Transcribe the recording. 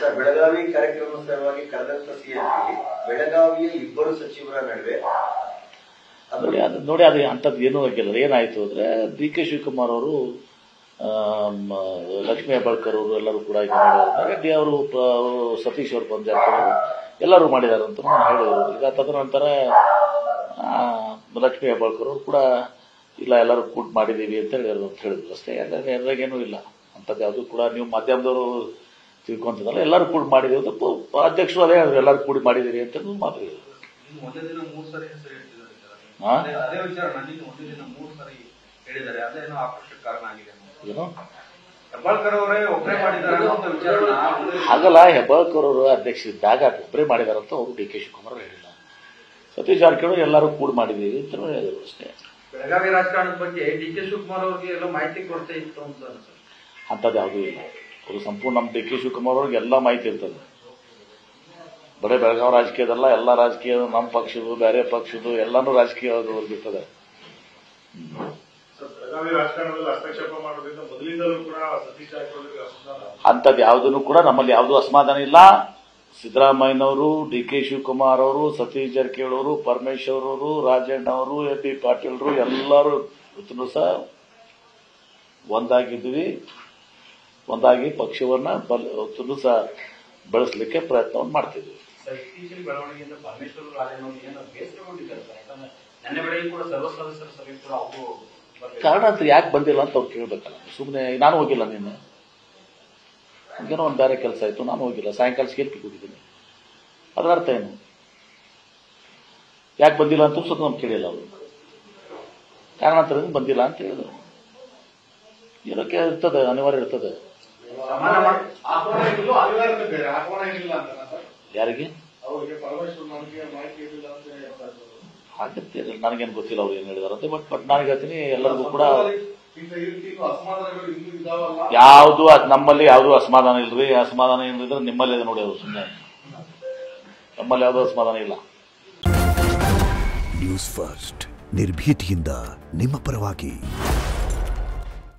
Sir, Belagavi ಕಾರ್ಯಕ್ರಮ ಸಲುವಾಗಿ ಕರೆದಂತ CMP ಬೆಳಗಾವಿಯ ಇಬ್ಬರು ಸಚಿವರ ನಡುವೆ ನೋಡಿ ಅದು ಅಂಥದ್ದು ಏನೂ ಆಗಿಲ್ಲ. ಏನಾಯಿತು ಅಂದರೆ ಡಿ ಕೆ ಶಿವಕುಮಾರ್ ಅವರು ಲಕ್ಷ್ಮೀ ಹೆಬ್ಬಾಳ್ಕರ್ ಅವರು ಎಲ್ಲರೂ ಕೂಡ ಇದು ಮಾಡಿದ್ದಾರೆ. ಅವರು ಸತೀಶ್ ಅವರು ಬಂದಿರ್ತಾರೆ, ಎಲ್ಲರೂ ಮಾಡಿದ್ದಾರೆ ಅಂತ ನಾನು ಹೇಳಿದರು. ಈಗ ತದನಂತರ ಲಕ್ಷ್ಮೀ ಹೆಬ್ಬಾಳ್ಕರ್ ಅವರು ಕೂಡ ಇಲ್ಲ ಎಲ್ಲರೂ ಕೂಟ್ ಮಾಡಿದ್ದೀವಿ ಅಂತ ಹೇಳಿದ್ರು ಅಷ್ಟೇ. ಯಾಕಂದರೆ ಎಲ್ಲರಿಗೇನೂ ಇಲ್ಲ ಅಂಥದ್ದು ಯಾವುದು ಕೂಡ ನೀವು ಮಾಧ್ಯಮದವರು ತಿಳ್ಕೊಂತಿದ್ದಲ್ಲ, ಎಲ್ಲರೂ ಕೂಡಿ ಮಾಡಿದ್ದೀವಿ ಅಂತ ಅಧ್ಯಕ್ಷರು ಅದೇ ಹೇಳಿದ್ರು, ಎಲ್ಲರೂ ಕೂಡಿ ಮಾಡಿದ್ದೀರಿ ಅಂತ ಮಾತು ಹೇಳಿದ್ರು. ಹಾಗಲ್ಲ, ಹೆಬ್ಬಾಳ್ಕರ್ ಅವರು ಅಧ್ಯಕ್ಷರಿದ್ದಾಗ ಒಬ್ಬರೇ ಮಾಡಿದಾರಂತ ಅವರು ಡಿ ಕೆ ಶಿವಕುಮಾರ್ ಹೇಳಿಲ್ಲ. ಸತೀಶ್ ಜಾರಕಿಹೊಳಿ ಎಲ್ಲರೂ ಕೂಡಿ ಮಾಡಿದ್ದೀವಿ ಅಂತ ಹೇಳಿದ್ರು ಅಷ್ಟೇ. ಬೆಳಗಾವಿ ರಾಜಕಾರಣದ ಬಗ್ಗೆ ಡಿ ಕೆ ಶಿವಕುಮಾರ್ ಅವರಿಗೆ ಎಲ್ಲ ಮಾಹಿತಿ ಕೊರತೆ ಇತ್ತು ಅಂತ ಅಂಥದ್ದು ಯಾವುದೂ ಇಲ್ಲ. ಅವರು ಸಂಪೂರ್ಣ ನಮ್ಮ ಡಿ ಕೆ ಶಿವಕುಮಾರ್ ಅವ್ರಿಗೆ ಎಲ್ಲ ಮಾಹಿತಿ ಇರ್ತದೆ. ಬರೀ ಬೆಳಗಾವಿ ರಾಜಕೀಯದಲ್ಲ, ಎಲ್ಲ ರಾಜಕೀಯ ನಮ್ಮ ಪಕ್ಷದ್ದು ಬೇರೆ ಪಕ್ಷದ್ದು ಎಲ್ಲಾನು ರಾಜಕೀಯ ಇರ್ತದೆ. ಅಂಥದ್ದು ಯಾವುದನ್ನು ಕೂಡ ನಮ್ಮಲ್ಲಿ ಯಾವುದೂ ಅಸಮಾಧಾನ ಇಲ್ಲ. ಸಿದ್ದರಾಮಯ್ಯನವರು, ಡಿ ಕೆ ಶಿವಕುಮಾರ್ ಅವರು, ಸತೀಶ್ ಜಾರಕಿಹೊಳಿ ಅವರು, ಪರಮೇಶ್ವರ್ ಅವರು, ರಾಜಣ್ಣ ಅವರು, ಎ ಪಿ ಪಾಟೀಲ್ರು ಎಲ್ಲರೂ ಸಹ ಒಂದಾಗಿದ್ವಿ. ಒಂದಾಗಿ ಪಕ್ಷವನ್ನ ಸಹ ಬೆಳೆಸಲಿಕ್ಕೆ ಪ್ರಯತ್ನವನ್ನು ಮಾಡ್ತಿದ್ವಿ. ಕಾರಣ ಅಂತ ಯಾಕೆ ಬಂದಿಲ್ಲ ಅಂತ ಅವ್ರು ಕೇಳಬೇಕಲ್ಲ. ಸುಮ್ಮನೆ ನಾನು ಹೋಗಿಲ್ಲ, ನಿನ್ನೆ ಏನೋ ಒಂದು ಬೇರೆ ಕೆಲಸ ಆಯಿತು, ನಾನು ಹೋಗಿಲ್ಲ. ಸಾಯಂಕಾಲ ಸ್ಕೇಲ್ಪಿಗೆ ಹೋಗಿದ್ದೀನಿ. ಅದರ ಅರ್ಥ ಏನು? ಯಾಕೆ ಬಂದಿಲ್ಲ ಅಂತ ಸ್ವಲ್ಪ ನಮ್ಗೆ ಕೇಳಿಲ್ಲ ಅವರು. ಕಾರಣಾಂತರದಿಂದ ಬಂದಿಲ್ಲ ಅಂತ ಹೇಳಿದ್ರು. ಏನಕ್ಕೆ ಇರ್ತದೆ, ಅನಿವಾರ್ಯ ಇರ್ತದೆ. ಯಾರಿಗೆ ಆಗತ್ತೆ, ನನಗೇನು ಗೊತ್ತಿಲ್ಲ ಅವ್ರು ಏನು ಹೇಳಿದಾರಂತೆ. ಬಟ್ ನಾನು ಹೇಳ್ತೀನಿ, ಎಲ್ಲರಿಗೂ ಕೂಡ ಯಾವುದು ನಮ್ಮಲ್ಲಿ ಯಾವುದೂ ಅಸಮಾಧಾನ ಇಲ್ರಿ. ಅಸಮಾಧಾನ ಏನಿದ್ರೆ ನಿಮ್ಮಲ್ಲಿ ಇದೆ ನೋಡಿ, ಅದು ಸುಮ್ಮನೆ. ನಮ್ಮಲ್ಲಿ ಯಾವುದೂ ಅಸಮಾಧಾನ ಇಲ್ಲ. ನ್ಯೂಸ್ ಫಸ್ಟ್, ನಿರ್ಭೀತಿಯಿಂದ ನಿಮ್ಮ ಪರವಾಗಿ.